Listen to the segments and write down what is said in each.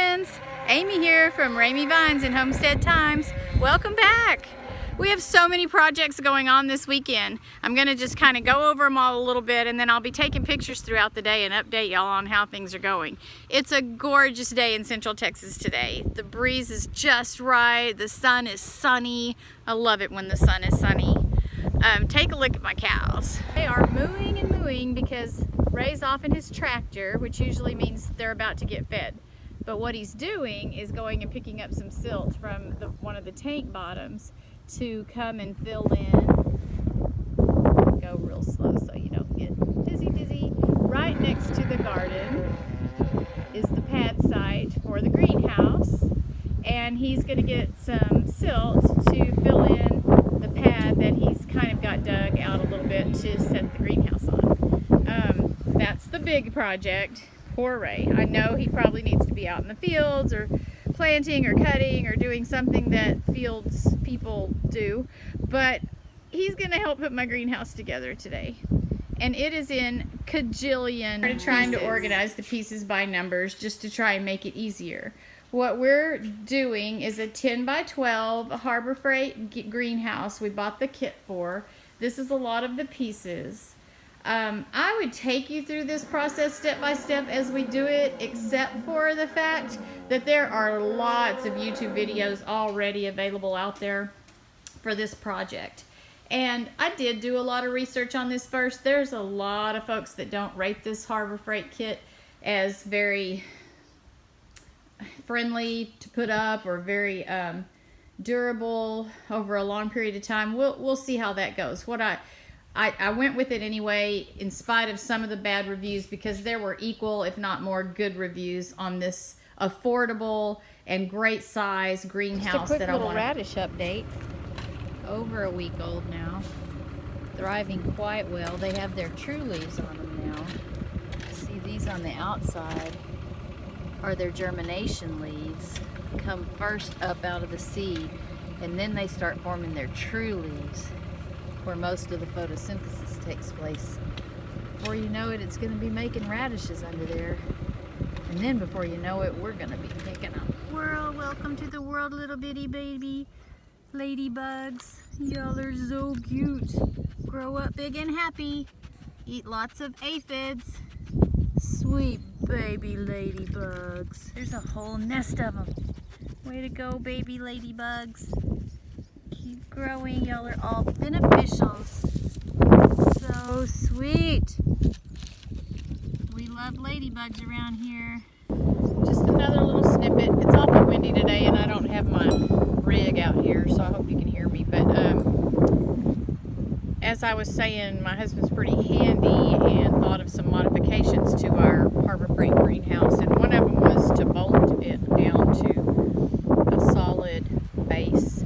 friends, Amy here from Ramy Vines and Homestead Times. Welcome back. We have so many projects going on this weekend. I'm gonna just kind of go over them all a little bit, and then I'll be taking pictures throughout the day and update y'all on how things are going. It's a gorgeous day in Central Texas today. The breeze is just right. The sun is sunny. I love it when the sun is sunny. Take a look at my cows. They are mooing and mooing because Ray's off in his tractor, which usually means they're about to get fed. But what he's doing is going and picking up some silt from one of the tank bottoms to come and fill in. Go real slow so you don't get dizzy. Right next to the garden is the pad site for the greenhouse, and he's going to get some silt to fill in the pad that he's kind of got dug out a little bit to set the greenhouse on. That's the big project. Poor Ray. I know he probably needs to be out in the fields or planting or cutting or doing something that fields people do, but he's going to help put my greenhouse together today. And it is in cajillion pieces. Trying to organize the pieces by numbers just to try and make it easier. What we're doing is a 10 by 12 Harbor Freight greenhouse we bought the kit for. This is a lot of the pieces. I would take you through this process step by step as we do it, except for the fact that there are lots of YouTube videos already available out there for this project. And I did do a lot of research on this first. There's a lot of folks that don't rate this Harbor Freight kit as very friendly to put up or very durable over a long period of time. We'll see how that goes. I went with it anyway in spite of some of the bad reviews, because there were equal, if not more, good reviews on this affordable and great size greenhouse that I want. Radish update. Over a week old now. Thriving quite well. They have their true leaves on them now. See, these on the outside are their germination leaves. Come first up out of the seed, and then they start forming their true leaves, where most of the photosynthesis takes place. Before you know it, it's going to be making radishes under there. And then before you know it, we're going to be picking them. World, welcome to the world, little bitty baby ladybugs. Y'all are so cute. Grow up big and happy. Eat lots of aphids. Sweet baby ladybugs. There's a whole nest of them. Way to go, baby ladybugs. Keep growing. Y'all are all beneficials. So sweet. We love ladybugs around here. Just another little snippet. It's awful windy today, and I don't have my rig out here, so I hope you can hear me. But as I was saying, my husband's pretty handy and thought of some modifications to our Harbor Freight greenhouse, and one of them was to bolt it down to a solid base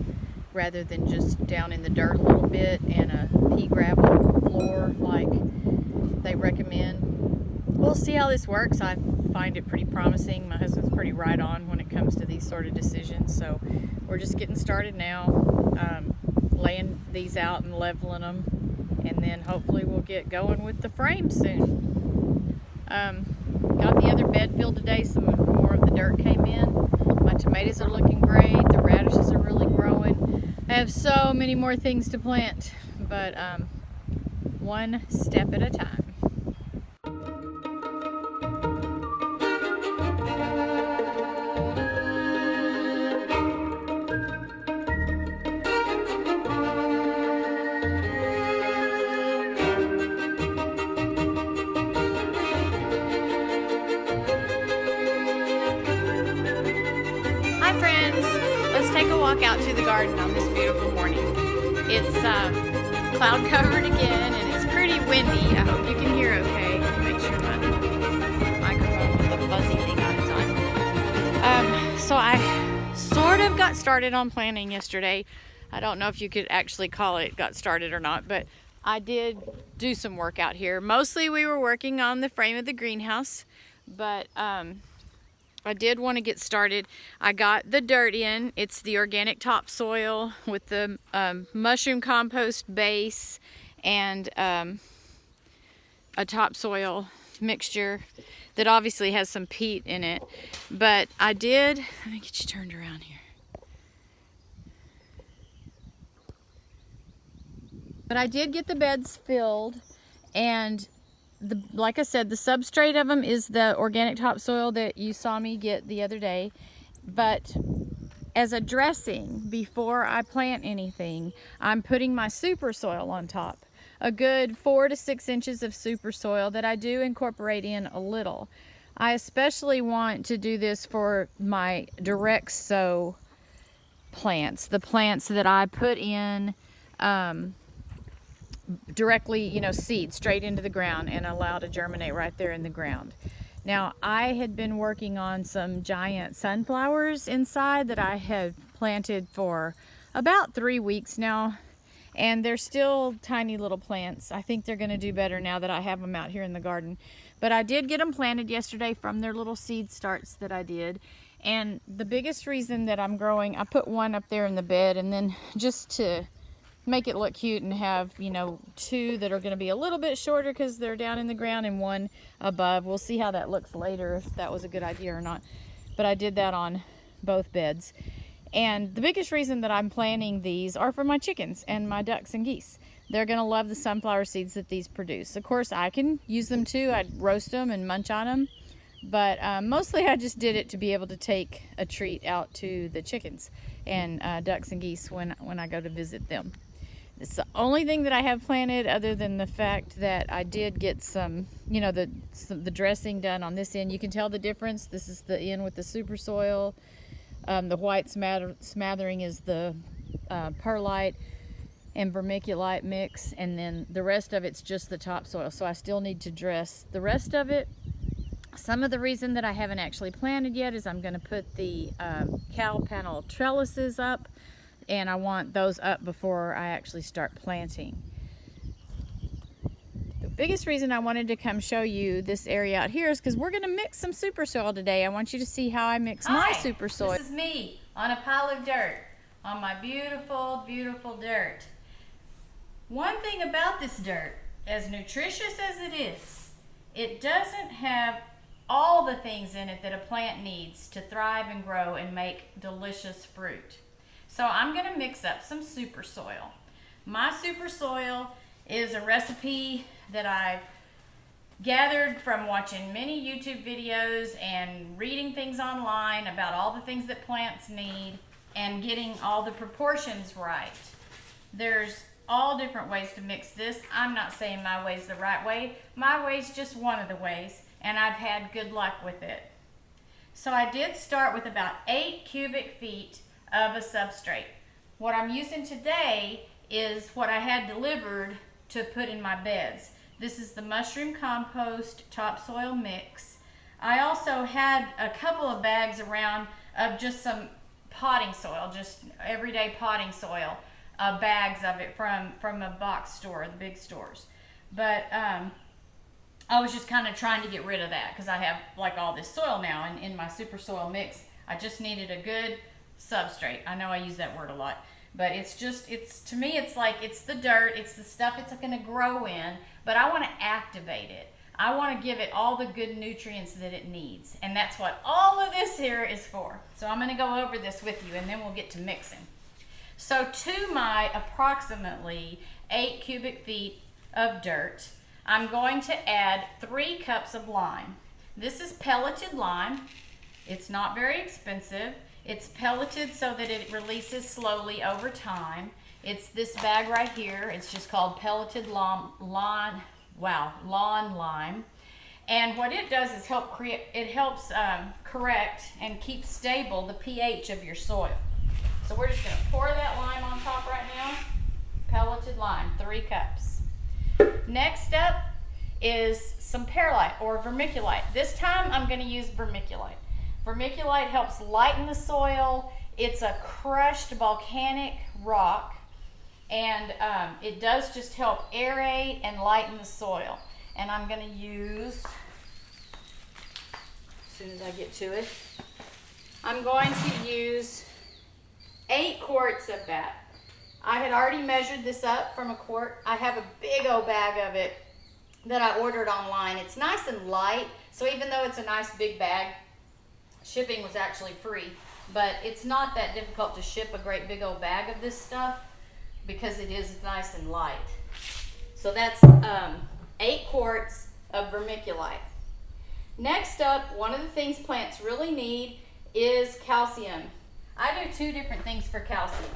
rather than just down in the dirt a little bit and a pea gravel floor like they recommend. We'll see how this works. I find it pretty promising. My husband's pretty right on when it comes to these sort of decisions, so we're just getting started now, laying these out and leveling them, and then hopefully we'll get going with the frame soon. Got the other bed filled today. Some more of the dirt came in. My tomatoes are looking great. The radishes are really growing. I have so many more things to plant, but one step at a time. Hi friends, let's take a walk out to the garden on this beautiful morning. It's cloud covered again, and it's pretty windy. I hope you can hear okay. Make sure my microphone with the fuzzy thing on is on. So I sort of got started on planting yesterday. I don't know if you could actually call it got started or not, but I did do some work out here. Mostly we were working on the frame of the greenhouse, but I did want to get started. I got the dirt in. It's the organic topsoil with the mushroom compost base and a topsoil mixture that obviously has some peat in it. But I did, let me get you turned around here. But I did get the beds filled, and like I said, the substrate of them is the organic topsoil that you saw me get the other day. But as a dressing, before I plant anything, I'm putting my super soil on top. A good 4 to 6 inches of super soil that I do incorporate in a little. I especially want to do this for my direct sow plants, the plants that I put in directly, you know, seed straight into the ground and allow to germinate right there in the ground. Now, I had been working on some giant sunflowers inside that I had planted for about 3 weeks now, and they're still tiny little plants. I think they're going to do better now that I have them out here in the garden. But I did get them planted yesterday from their little seed starts that I did. And the biggest reason that I'm growing, I put one up there in the bed, and then just to make it look cute and have, you know, 2 that are going to be a little bit shorter because they're down in the ground and 1 above. We'll see how that looks later, if that was a good idea or not. But I did that on both beds. And the biggest reason that I'm planting these are for my chickens and my ducks and geese. They're going to love the sunflower seeds that these produce. Of course, I can use them too. I'd roast them and munch on them. But mostly I just did it to be able to take a treat out to the chickens and ducks and geese when I go to visit them. It's the only thing that I have planted, other than the fact that I did get some, you know, the dressing done on this end. You can tell the difference. This is the end with the super soil. The white smattering is the perlite and vermiculite mix, and then the rest of it's just the topsoil. So I still need to dress the rest of it. Some of the reason that I haven't actually planted yet is I'm going to put the cow panel trellises up, and I want those up before I actually start planting. The biggest reason I wanted to come show you this area out here is because we're going to mix some super soil today. I want you to see how I mix my super soil. This is me on a pile of dirt, on my beautiful, beautiful dirt. One thing about this dirt, as nutritious as it is, it doesn't have all the things in it that a plant needs to thrive and grow and make delicious fruit. So I'm going to mix up some super soil. My super soil is a recipe that I've gathered from watching many YouTube videos and reading things online about all the things that plants need and getting all the proportions right. There's all different ways to mix this. I'm not saying my way's the right way. My way's just one of the ways, and I've had good luck with it. So I did start with about 8 cubic feet of a substrate. What I'm using today is what I had delivered to put in my beds. This is the mushroom compost topsoil mix. I also had a couple of bags around of just some potting soil, just everyday potting soil, bags of it from a box store, the big stores. But I was just kind of trying to get rid of that because I have like all this soil now, and in my super soil mix I just needed a good substrate. I know I use that word a lot, but it's to me it's like it's the dirt, it's the stuff it's going to grow in, but I want to activate it. I want to give it all the good nutrients that it needs, and that's what all of this here is for. So I'm going to go over this with you, and then we'll get to mixing. So to my approximately 8 cubic feet of dirt, I'm going to add 3 cups of lime. This is pelleted lime. It's not very expensive. It's pelleted so that it releases slowly over time. It's this bag right here. It's just called pelleted lawn lime. And what it does is helps correct and keep stable the pH of your soil. So we're just going to pour that lime on top right now. Pelleted lime, 3 cups. Next up is some perlite or vermiculite. This time I'm going to use vermiculite. Vermiculite helps lighten the soil. It's a crushed volcanic rock, and it does just help aerate and lighten the soil. And I'm going to use, as soon as I get to it, I'm going to use 8 quarts of that. I had already measured this up from a quart. I have a big old bag of it that I ordered online. It's nice and light, so even though it's a nice big bag, shipping was actually free, but it's not that difficult to ship a great big old bag of this stuff because it is nice and light. So that's 8 quarts of vermiculite. Next up, one of the things plants really need is calcium. I do 2 different things for calcium.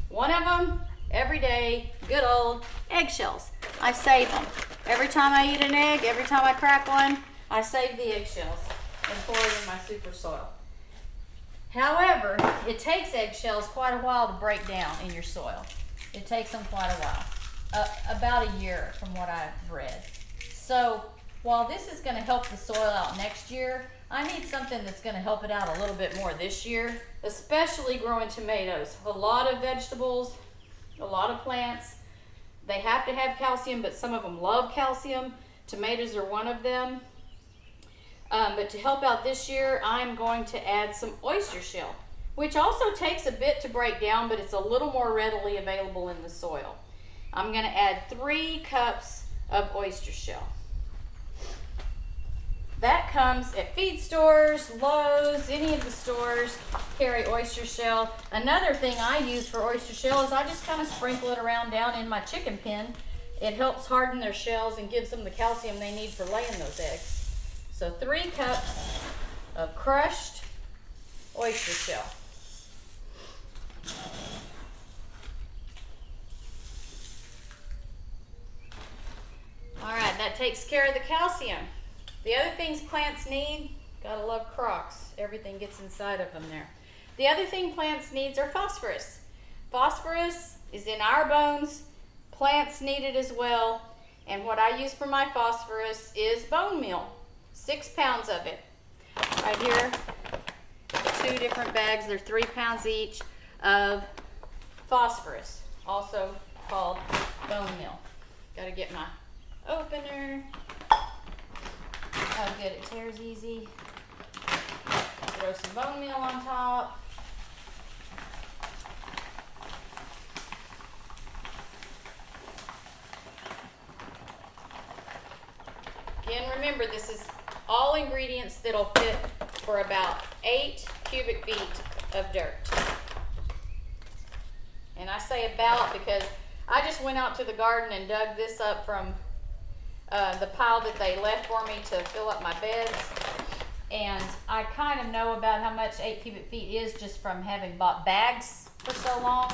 One of them, every day, good old eggshells. I save them. Every time I eat an egg, every time I crack one, I save the eggshells and pour it in my super soil. However, it takes eggshells quite a while to break down in your soil. It takes them quite a while, about a year from what I've read. So while this is going to help the soil out next year, I need something that's going to help it out a little bit more this year, especially growing tomatoes. A lot of vegetables, a lot of plants, they have to have calcium, but some of them love calcium. Tomatoes are one of them. But to help out this year, I'm going to add some oyster shell, which also takes a bit to break down, but it's a little more readily available in the soil. I'm going to add 3 cups of oyster shell. That comes at feed stores, Lowe's, any of the stores carry oyster shell. Another thing I use for oyster shell is I just kind of sprinkle it around down in my chicken pen. It helps harden their shells and gives them the calcium they need for laying those eggs. So 3 cups of crushed oyster shell. All right, that takes care of the calcium. The other things plants need, gotta love Crocs. Everything gets inside of them there. The other thing plants needs are phosphorus. Phosphorus is in our bones. Plants need it as well. And what I use for my phosphorus is bone meal. 6 pounds of it. Right here, 2 different bags. They're 3 pounds each of phosphorus, also called bone meal. Gotta get my opener. Oh good, it tears easy. Throw some bone meal on top. Again, remember this is all ingredients that'll fit for about 8 cubic feet of dirt. And I say about because I just went out to the garden and dug this up from the pile that they left for me to fill up my beds, and I kind of know about how much 8 cubic feet is just from having bought bags for so long.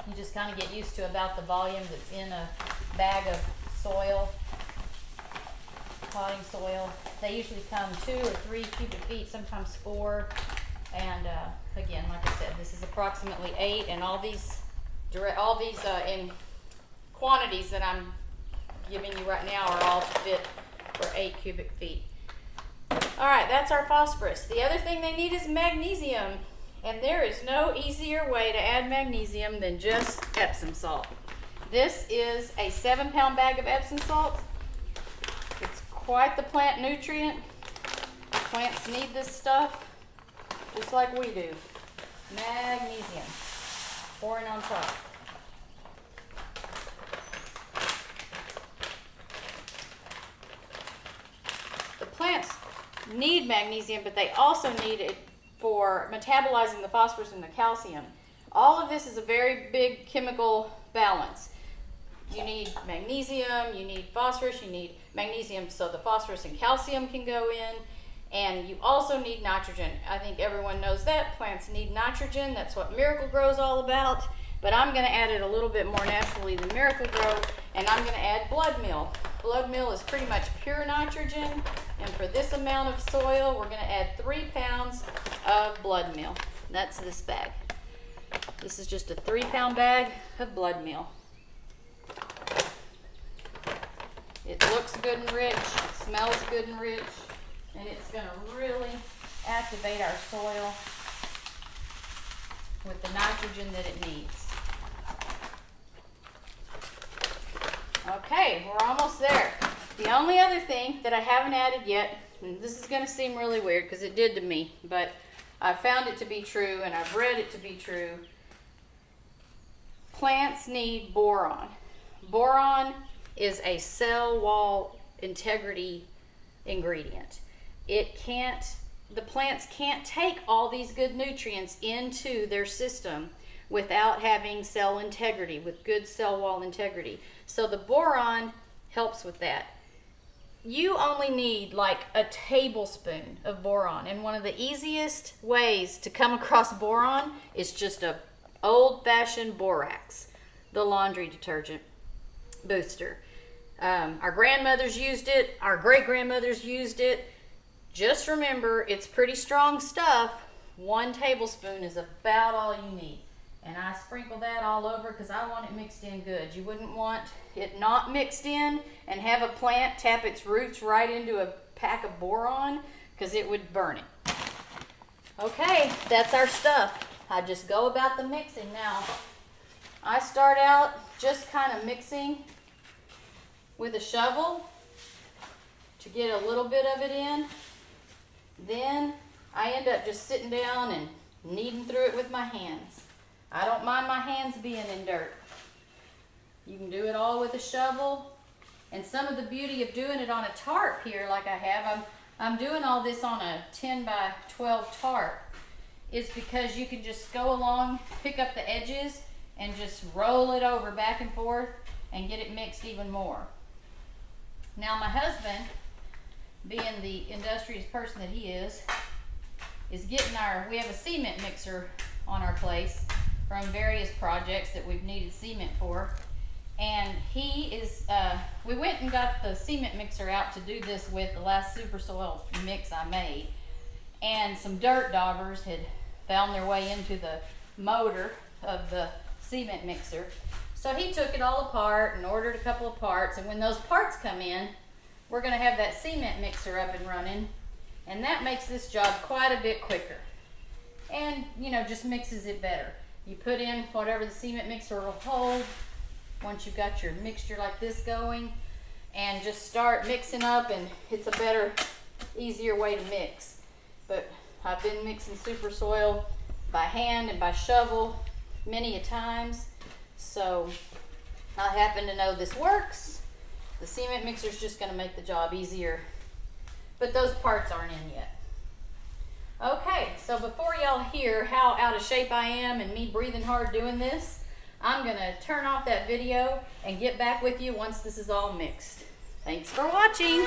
You just kind of get used to about the volume that's in a bag of soil, potting soil. They usually come 2 or 3 cubic feet, sometimes 4, and again, like I said, this is approximately 8, and all these in quantities that I'm giving you right now are all to fit for 8 cubic feet. All right, that's our phosphorus. The other thing they need is magnesium, and there is no easier way to add magnesium than just Epsom salt. This is a 7-pound bag of Epsom salt. It's quite the plant nutrient. Plants need this stuff just like we do. Magnesium. Pouring on top. Plants need magnesium, but they also need it for metabolizing the phosphorus and the calcium. All of this is a very big chemical balance. You need magnesium, you need phosphorus, you need magnesium so the phosphorus and calcium can go in, and you also need nitrogen. I think everyone knows that. Plants need nitrogen. That's what Miracle-Gro is all about, but I'm going to add it a little bit more naturally than Miracle-Gro, and I'm going to add blood meal. Blood meal is pretty much pure nitrogen, and for this amount of soil, we're going to add 3 pounds of blood meal. That's this bag. This is just a 3-pound bag of blood meal. It looks good and rich, it smells good and rich, and it's going to really activate our soil with the nitrogen that it needs. Okay, we're almost there. The only other thing that I haven't added yet, and this is going to seem really weird because it did to me, but I found it to be true and I've read it to be true. Plants need boron. Boron is a cell wall integrity ingredient. The plants can't take all these good nutrients into their system without having cell integrity, with good cell wall integrity. So the boron helps with that. You only need like a tablespoon of boron, and one of the easiest ways to come across boron is just a old-fashioned borax, the laundry detergent booster. Our grandmothers used it, our great-grandmothers used it. Just remember, it's pretty strong stuff. 1 tablespoon is about all you need. And I sprinkle that all over because I want it mixed in good. You wouldn't want it not mixed in and have a plant tap its roots right into a pack of boron, because it would burn it. Okay, that's our stuff. I just go about the mixing now. I start out just kind of mixing with a shovel to get a little bit of it in. Then I end up just sitting down and kneading through it with my hands. I don't mind my hands being in dirt. You can do it all with a shovel. And some of the beauty of doing it on a tarp here, like I have, I'm doing all this on a 10 by 12 tarp, is because you can just go along, pick up the edges, and just roll it over back and forth and get it mixed even more. Now my husband, being the industrious person that he is getting we have a cement mixer on our place from various projects that we've needed cement for. And we went and got the cement mixer out to do this with the last super soil mix I made. And some dirt daubers had found their way into the motor of the cement mixer. So he took it all apart and ordered a couple of parts. And when those parts come in, we're going to have that cement mixer up and running, and that makes this job quite a bit quicker, and just mixes it better. You put in whatever the cement mixer will hold once you've got your mixture like this going, and just start mixing up, and it's a better, easier way to mix. But I've been mixing super soil by hand and by shovel many a times, so I happen to know this works. The cement mixer is just going to make the job easier, but those parts aren't in yet. Okay, so before y'all hear how out of shape I am and me breathing hard doing this, I'm going to turn off that video and get back with you once this is all mixed. Thanks for watching.